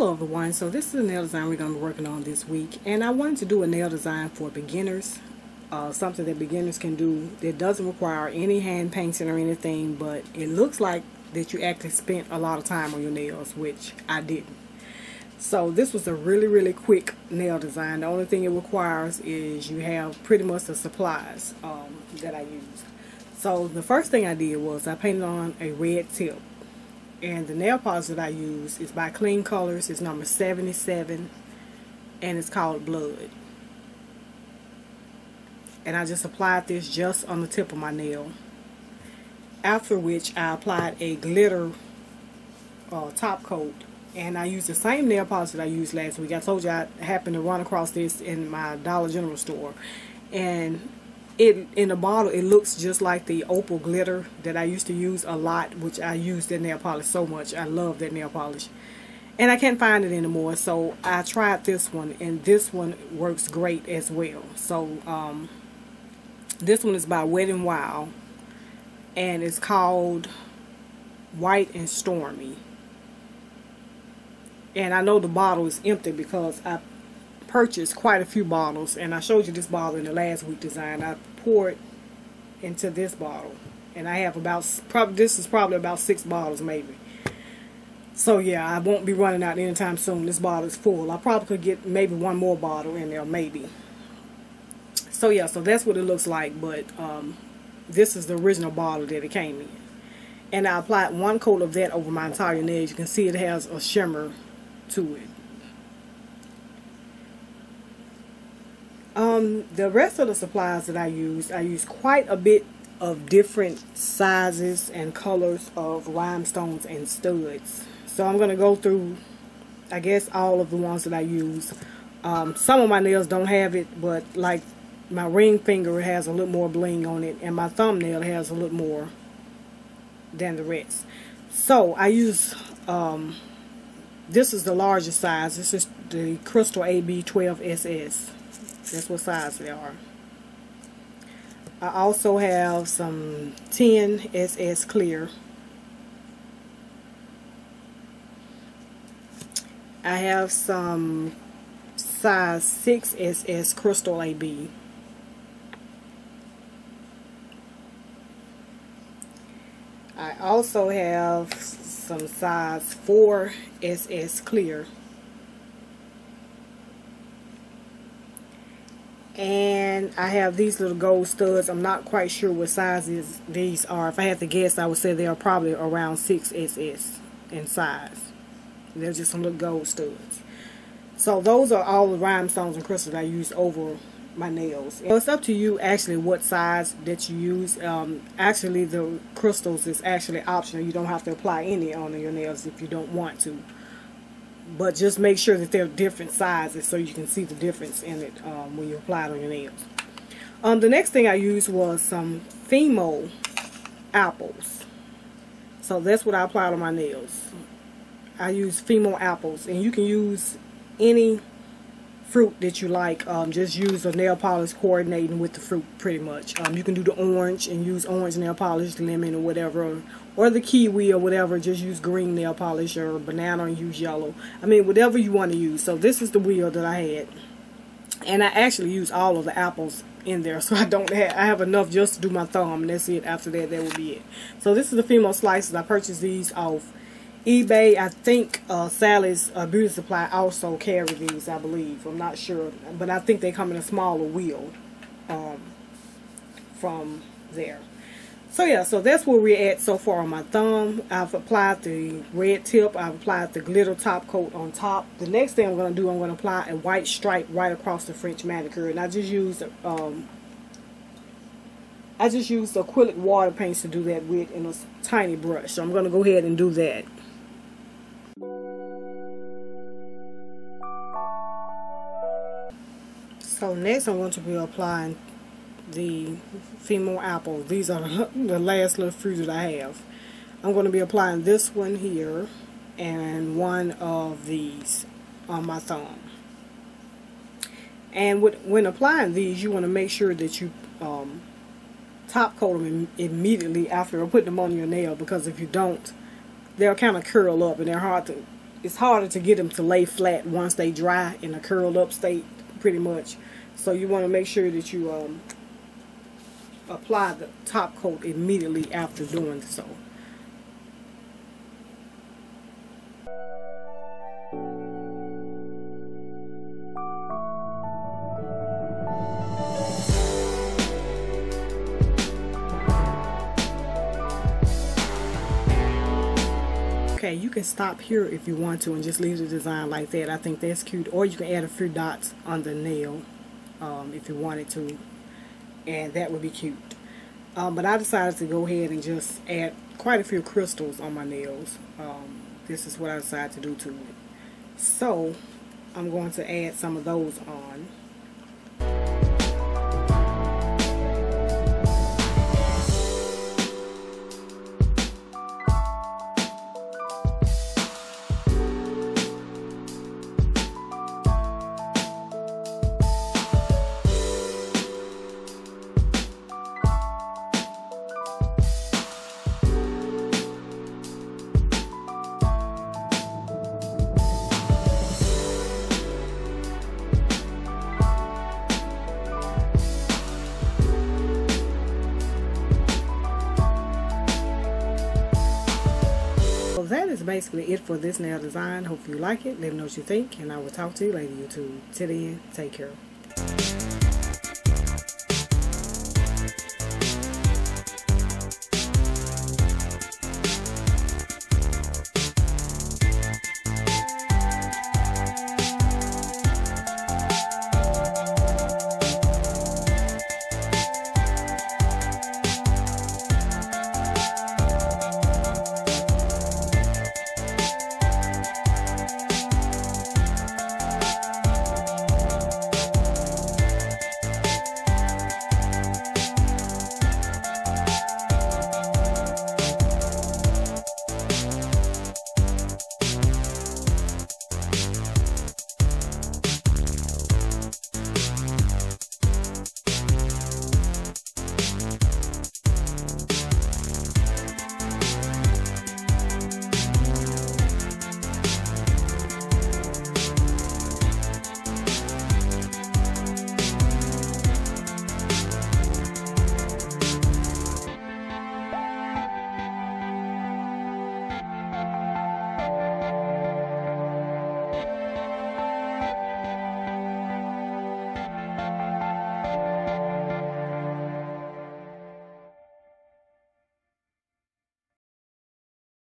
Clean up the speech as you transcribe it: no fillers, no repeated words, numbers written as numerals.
Hello everyone, so this is a nail design we're going to be working on this week, and I wanted to do a nail design for beginners, something that beginners can do that doesn't require any hand painting or anything, but it looks like that you actually spent a lot of time on your nails, which I didn't. So this was a really quick nail design. The only thing it requires is you have pretty much the supplies that I used. So the first thing I did was I painted on a red tip. And the nail polish that I use is by Clean Colors. It's number 77, and it's called Blood. And I just applied this just on the tip of my nail. After which I applied a glitter top coat. And I used the same nail polish that I used last week. I told you I happened to run across this in my Dollar General store. And in the bottle it looks just like the opal glitter that I used to use a lot, which I used that nail polish so much. I love that nail polish, and I can't find it anymore, so I tried this one, and this one works great as well. So this one is by Wet n Wild, and it's called White and Stormy. And I know the bottle is empty because I purchased quite a few bottles, and I showed you this bottle in the last week design. I poured into this bottle, and I have about this is probably about 6 bottles maybe. So yeah, I won't be running out anytime soon. This bottle is full. I probably could get maybe one more bottle in there maybe. So yeah, so that's what it looks like, but this is the original bottle that it came in, and I applied one coat of that over my entire nail. You can see it has a shimmer to it. The rest of the supplies that I use quite a bit of different sizes and colors of rhinestones and studs. So I'm going to go through, I guess, all of the ones that I use. Some of my nails don't have it, but like my ring finger has a little more bling on it, and my thumbnail has a little more than the rest. So I use, this is the largest size. This is the Crystal AB 12SS. That's what size they are. I also have some 10 SS clear. I have some size 6 SS Crystal AB. I also have some size 4 SS clear. And I have these little gold studs. I'm not quite sure what sizes these are. If I had to guess, I would say they are probably around 6 SS in size. They're just some little gold studs. So those are all the rhinestones and crystals I use over my nails. So it's up to you actually what size that you use. Actually, the crystals is actually optional. You don't have to apply any on your nails if you don't want to. But just make sure that they're different sizes so you can see the difference in it when you apply it on your nails. The next thing I used was some Fimo apples. So that's what I applied on my nails. I use Fimo apples, and you can use any fruit that you like. Just use a nail polish coordinating with the fruit pretty much. You can do the orange and use orange nail polish, lemon or whatever, or the kiwi or whatever. Just use green nail polish, or banana and use yellow. I mean, whatever you want to use. So this is the wheel that I had, and I actually use all of the apples in there, so I have enough just to do my thumb, and that's it. After that, that will be it. So this is the Fimo slices. I purchased these off eBay. I think Sally's Beauty Supply also carry these, I believe. I'm not sure, but I think they come in a smaller wheel from there. So yeah, so that's where we're at so far on my thumb. I've applied the red tip. I've applied the glitter top coat on top. The next thing I'm going to do, I'm going to apply a white stripe right across the French manicure, and I just used acrylic water paints to do that with in a tiny brush. So I'm going to go ahead and do that. So next I'm going to be applying the Fimo apple. These are the last little fruit that I have. I'm going to be applying this one here and one of these on my thumb. And when applying these, you want to make sure that you top coat them immediately after putting them on your nail, because if you don't, they'll kind of curl up and they're hard to it's harder to get them to lay flat once they dry in a curled up state, pretty much. So you want to make sure that you apply the top coat immediately after doing so. Okay, you can stop here if you want to and just leave the design like that. I think that's cute. Or you can add a few dots on the nail if you wanted to, and that would be cute. But I decided to go ahead and just add quite a few crystals on my nails. This is what I decided to do to it. So I'm going to add some of those on. That is basically it for this nail design. Hope you like it. Let me know what you think, and I will talk to you later, YouTube. Till then, take care.